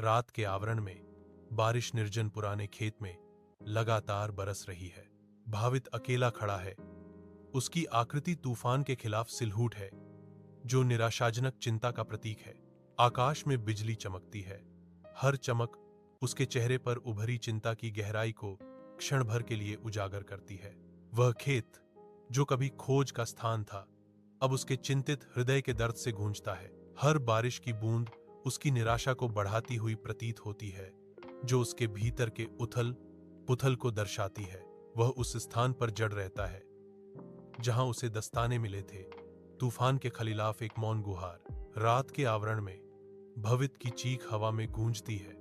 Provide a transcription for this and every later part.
रात के आवरण में बारिश निर्जन पुराने खेत में लगातार बरस रही है। भावित अकेला खड़ा है। उसकी आकृति तूफान के खिलाफ सिलहूट है, जो निराशाजनक चिंता का प्रतीक है। आकाश में बिजली चमकती है। हर चमक उसके चेहरे पर उभरी चिंता की गहराई को क्षण भर के लिए उजागर करती है। वह खेत, जो कभी खोज का स्थान था, अब उसके चिंतित हृदय के दर्द से गूंजता है। हर बारिश की बूंद उसकी निराशा को बढ़ाती हुई प्रतीत होती है, जो उसके भीतर के उथल पुथल को दर्शाती है। वह उस स्थान पर जड़ रहता है जहां उसे दस्ताने मिले थे, तूफान के खिलाफ एक मौन गुहार। रात के आवरण में भवित की चीख हवा में गूंजती है।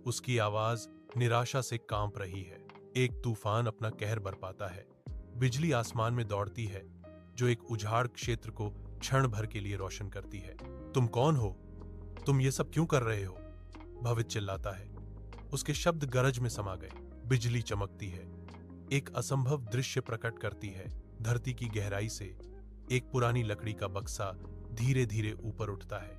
उसकी आवाज निराशा से कांप रही है। एक तूफान अपना कहर बरपाता है। बिजली आसमान में दौड़ती है, जो एक उजाड़ क्षेत्र को क्षण भर के लिए रोशन करती है। तुम कौन हो? तुम ये सब क्यों कर रहे हो? भवित चिल्लाता है। उसके शब्द गरज में समा गए। बिजली चमकती है, एक असंभव दृश्य प्रकट करती है। धरती की गहराई से एक पुरानी लकड़ी का बक्सा धीरे धीरे ऊपर उठता है,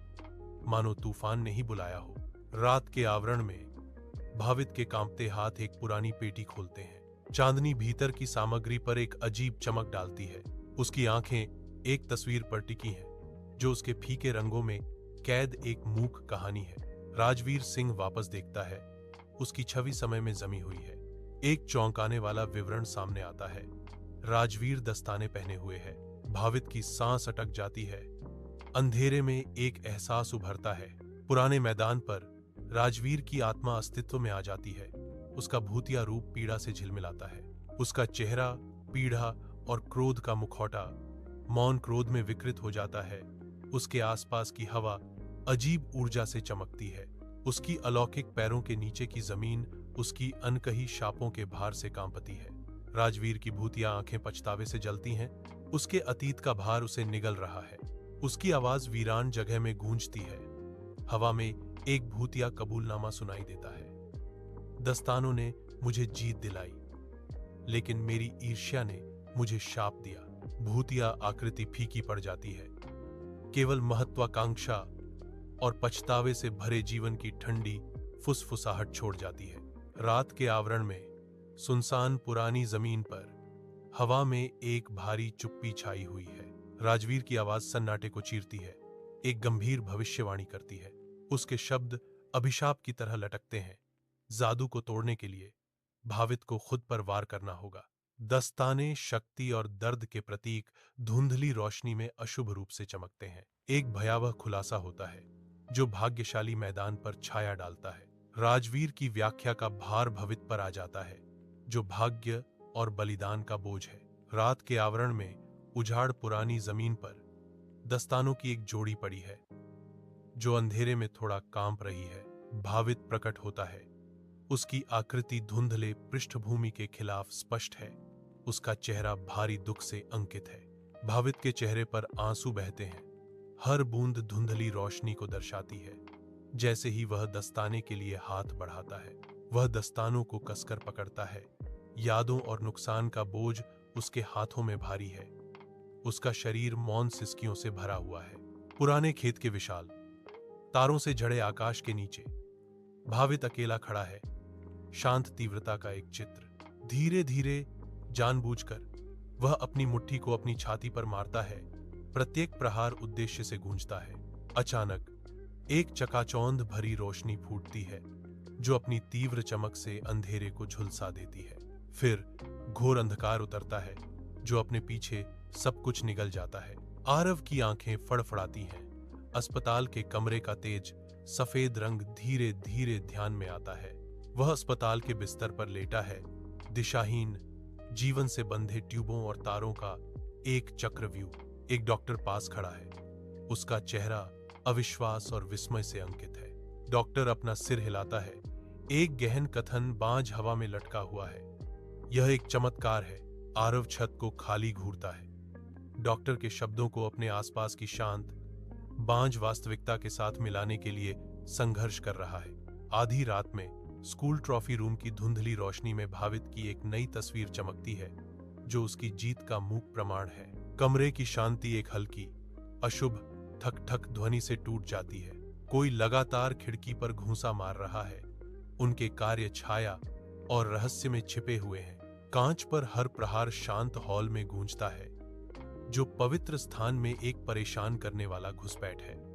मानो तूफान ने ही बुलाया हो। रात के आवरण में भावित के कांपते हाथ एक पुरानी पेटी खोलते हैं। चांदनी भीतर की सामग्री पर एक अजीब चमक डालती है। उसकी आंखें एक तस्वीर पर टिकी हैं, जो उसके फीके रंगों में कैद एक मूक कहानी है। राजवीर सिंह वापस देखता है। उसकी छवि समय में जमी हुई है। एक चौंकाने वाला विवरण सामने आता है। राजवीर दस्ताने पहने हुए है। भावित की सांस अटक जाती है। अंधेरे में एक एहसास उभरता है। पुराने मैदान पर राजवीर की आत्मा अस्तित्व में आ जाती है। उसका भूतिया रूप पीड़ा से झिलमिलाता है। उसका चेहरा पीड़ा और क्रोध का मुखौटा मौन क्रोध में विकृत हो जाता है। उसके आसपास की हवा अजीब ऊर्जा से चमकती है। उसकी अलौकिक पैरों के नीचे की जमीन उसकी अनकही शापों के भार से कांपती है। राजवीर की भूतिया आंखें पछतावे से जलती हैं। उसके अतीत का भार उसे निगल रहा है। उसकी आवाज वीरान जगह में गूंजती है। हवा में एक भूतिया कबूलनामा सुनाई देता है। दस्तानों ने मुझे जीत दिलाई, लेकिन मेरी ईर्ष्या ने मुझे शाप दिया। भूतिया आकृति फीकी पड़ जाती है। केवल महत्वाकांक्षा और पछतावे से भरे जीवन की ठंडी फुसफुसाहट छोड़ जाती है। रात के आवरण में सुनसान पुरानी जमीन पर हवा में एक भारी चुप्पी छाई हुई है। राजवीर की आवाज सन्नाटे को चीरती है, एक गंभीर भविष्यवाणी करती है। उसके शब्द अभिशाप की तरह लटकते हैं। जादू को तोड़ने के लिए भावित को खुद पर वार करना होगा। दस्ताने शक्ति और दर्द के प्रतीक धुंधली रोशनी में अशुभ रूप से चमकते हैं। एक भयावह खुलासा होता है, जो भाग्यशाली मैदान पर छाया डालता है। राजवीर की व्याख्या का भार भवित पर आ जाता है, जो भाग्य और बलिदान का बोझ है। रात के आवरण में उजाड़ पुरानी जमीन पर दस्तानों की एक जोड़ी पड़ी है, जो अंधेरे में थोड़ा कांप रही है। भावित प्रकट होता है। उसकी आकृति धुंधले पृष्ठभूमि के खिलाफ स्पष्ट है। उसका चेहरा भारी दुख से अंकित है। भावित के चेहरे पर आंसू बहते हैं। हर बूंद धुंधली रोशनी को दर्शाती है। जैसे ही वह दस्ताने के लिए हाथ बढ़ाता है, वह दस्तानों को कसकर पकड़ता है। यादों और नुकसान का बोझ उसके हाथों में भारी है। उसका शरीर मौन सिसकियों से भरा हुआ है। पुराने खेत के विशाल तारों से जड़े आकाश के नीचे भावित अकेला खड़ा है। शांत तीव्रता का एक चित्र। धीरे धीरे जानबूझकर वह अपनी मुट्ठी को अपनी छाती पर मारता है। प्रत्येक प्रहार उद्देश्य से गूंजता है। अचानक एक चकाचौंध भरी रोशनी फूटती है, जो अपनी तीव्र चमक से अंधेरे को झुलसा देती है। फिर घोर अंधकार उतरता है, जो अपने पीछे सब कुछ निगल जाता है। आरव की आंखें फड़फड़ाती हैं। अस्पताल के कमरे का तेज सफेद रंग धीरे धीरे ध्यान में आता है। वह अस्पताल के बिस्तर पर लेटा है। दिशाहीन, जीवन से बंधे ट्यूबों और तारों का एक चक्रव्यूह। एक डॉक्टर पास खड़ा है। उसका चेहरा अविश्वास और विस्मय से अंकित है। डॉक्टर अपना सिर हिलाता है। एक गहन कथन बांझ हवा में लटका हुआ है। यह एक चमत्कार है। आरव छत को खाली घूरता है। डॉक्टर के शब्दों को अपने आसपास की शांत बांझ वास्तविकता के साथ मिलाने के लिए संघर्ष कर रहा है। आधी रात में स्कूल ट्रॉफी रूम की धुंधली रोशनी में भावित की एक नई तस्वीर चमकती है, जो उसकी जीत का मूक प्रमाण है। कमरे की शांति एक हल्की अशुभ ठक ठक ध्वनि से टूट जाती है। कोई लगातार खिड़की पर घूंसा मार रहा है। उनके कार्य छाया और रहस्य में छिपे हुए हैं। कांच पर हर प्रहार शांत हॉल में गूंजता है, जो पवित्र स्थान में एक परेशान करने वाला घुसपैठ है।